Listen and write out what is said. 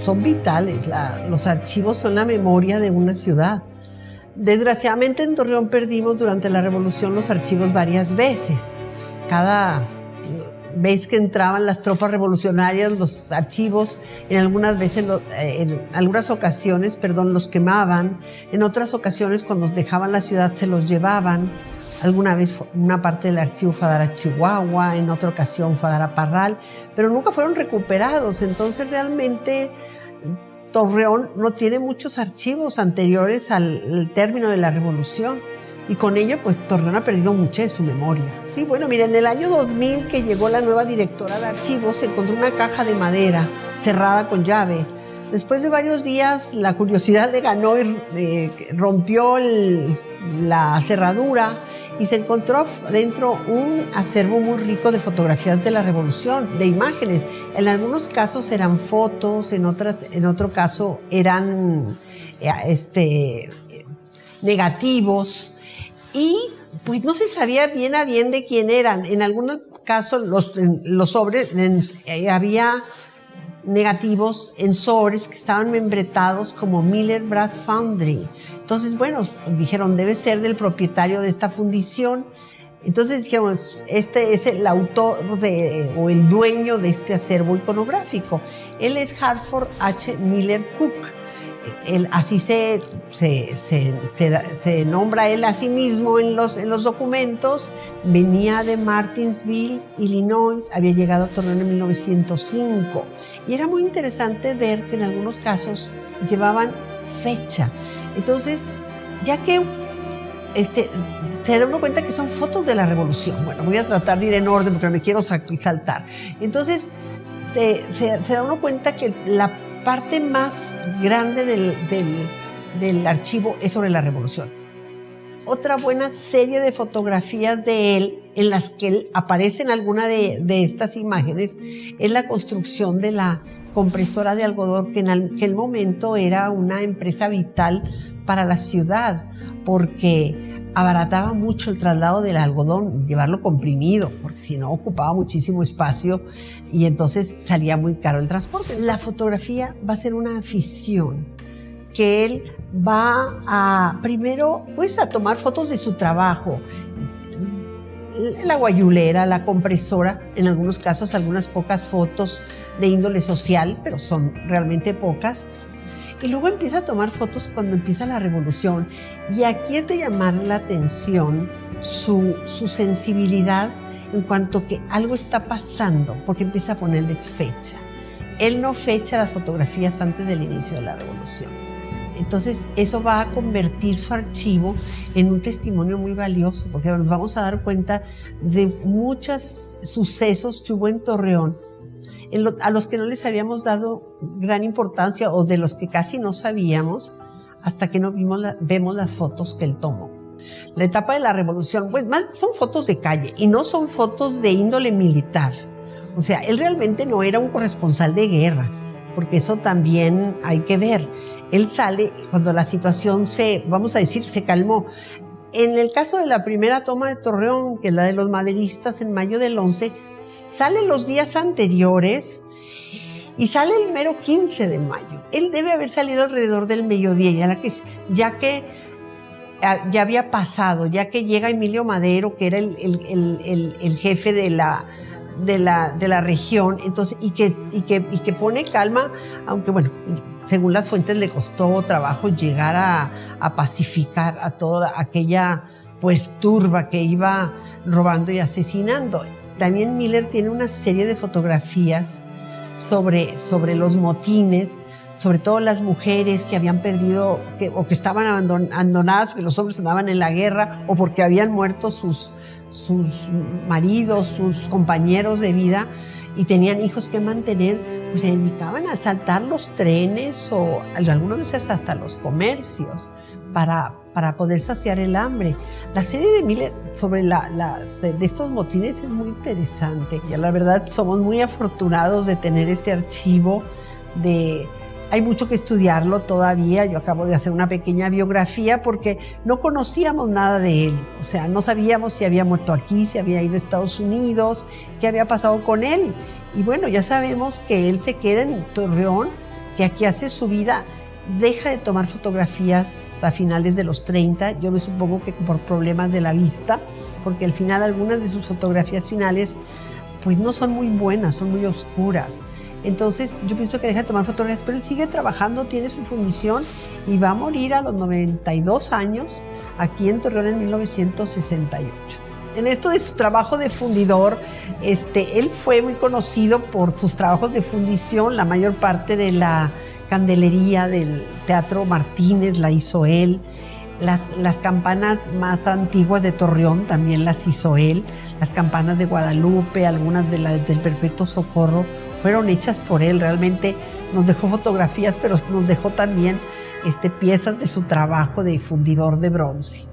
son vitales. Los archivos son la memoria de una ciudad. Desgraciadamente en Torreón perdimos durante la Revolución los archivos varias veces. Cada vez que entraban las tropas revolucionarias, los archivos, en algunas ocasiones, los quemaban. En otras ocasiones, cuando dejaban la ciudad, se los llevaban. Alguna vez una parte del archivo fue a dar a Chihuahua, en otra ocasión fue a dar a Parral, pero nunca fueron recuperados. Entonces realmente Torreón no tiene muchos archivos anteriores al término de la Revolución. Y con ello, pues, Torreón ha perdido mucho de su memoria. Sí, bueno, miren, en el año 2000, que llegó la nueva directora de archivos, se encontró una caja de madera cerrada con llave. Después de varios días, la curiosidad le ganó y rompió la cerradura y se encontró dentro un acervo muy rico de fotografías de la Revolución, de imágenes. En algunos casos eran fotos, en otro caso eran negativos. Y pues no se sabía bien a bien de quién eran. En algunos casos los sobres había negativos en sobres que estaban membretados como Miller Brass Foundry. Entonces, bueno, dijeron, debe ser del propietario de esta fundición. Entonces dijeron, este es el autor o el dueño de este acervo iconográfico. Él es Hartford H. Miller Cook. Así se nombra él a sí mismo en los documentos. Venía de Martinsville, Illinois, había llegado a Torreón en 1905. Y era muy interesante ver que en algunos casos llevaban fecha. Entonces, ya que se da uno cuenta que son fotos de la Revolución. Bueno, voy a tratar de ir en orden porque me quiero saltar. Entonces, se da uno cuenta que la parte más grande del archivo es sobre la Revolución. Otra buena serie de fotografías de él, en las que él aparece en alguna de estas imágenes, es la construcción de la compresora de algodón, que en aquel momento era una empresa vital para la ciudad, porque abarataba mucho el traslado del algodón, llevarlo comprimido, porque si no ocupaba muchísimo espacio y entonces salía muy caro el transporte. La fotografía va a ser una afición, que él va primero a tomar fotos de su trabajo, la guayulera, la compresora, en algunos casos algunas pocas fotos de índole social, pero son realmente pocas. Y luego empieza a tomar fotos cuando empieza la Revolución. Y aquí es de llamar la atención su sensibilidad en cuanto que algo está pasando, porque empieza a ponerles fecha. Él no fecha las fotografías antes del inicio de la Revolución. Entonces, eso va a convertir su archivo en un testimonio muy valioso, porque nos vamos a dar cuenta de muchos sucesos que hubo en Torreón, a los que no les habíamos dado gran importancia, o de los que casi no sabíamos, hasta que no vemos las fotos que él tomó. La etapa de la Revolución, pues más son fotos de calle y no son fotos de índole militar. O sea, él realmente no era un corresponsal de guerra, porque eso también hay que ver. Él sale cuando la situación se calmó. En el caso de la primera toma de Torreón, que es la de los maderistas en mayo del 11, sale los días anteriores y sale el mero 15 de mayo. Él debe haber salido alrededor del mediodía, ya que ya había pasado, ya que llega Emilio Madero, que era el jefe de la región, entonces, y que pone calma, aunque bueno, según las fuentes le costó trabajo llegar a pacificar a toda aquella pues turba que iba robando y asesinando. También Miller tiene una serie de fotografías sobre los motines, sobre todo las mujeres que habían perdido o que estaban abandonadas porque los hombres andaban en la guerra o porque habían muerto sus maridos, sus compañeros de vida y tenían hijos que mantener, pues se dedicaban a asaltar los trenes o algunos veces hasta los comercios para poder saciar el hambre. La serie de Miller sobre de estos motines es muy interesante. Ya la verdad somos muy afortunados de tener este archivo. Hay mucho que estudiarlo todavía. Yo acabo de hacer una pequeña biografía porque no conocíamos nada de él. O sea, no sabíamos si había muerto aquí, si había ido a Estados Unidos, qué había pasado con él. Y bueno, ya sabemos que él se queda en Torreón que aquí hace su vida, deja de tomar fotografías a finales de los 30, yo me supongo que por problemas de la vista, porque al final algunas de sus fotografías finales pues no son muy buenas, son muy oscuras. Entonces yo pienso que deja de tomar fotografías, pero él sigue trabajando, tiene su fundición y va a morir a los 92 años aquí en Torreón en 1968. En esto de su trabajo de fundidor, él fue muy conocido por sus trabajos de fundición. La mayor parte de la candelería del Teatro Martínez la hizo él. Las campanas más antiguas de Torreón también las hizo él. Las campanas de Guadalupe, algunas del Perpetuo Socorro, fueron hechas por él. Realmente nos dejó fotografías, pero nos dejó también piezas de su trabajo de fundidor de bronce.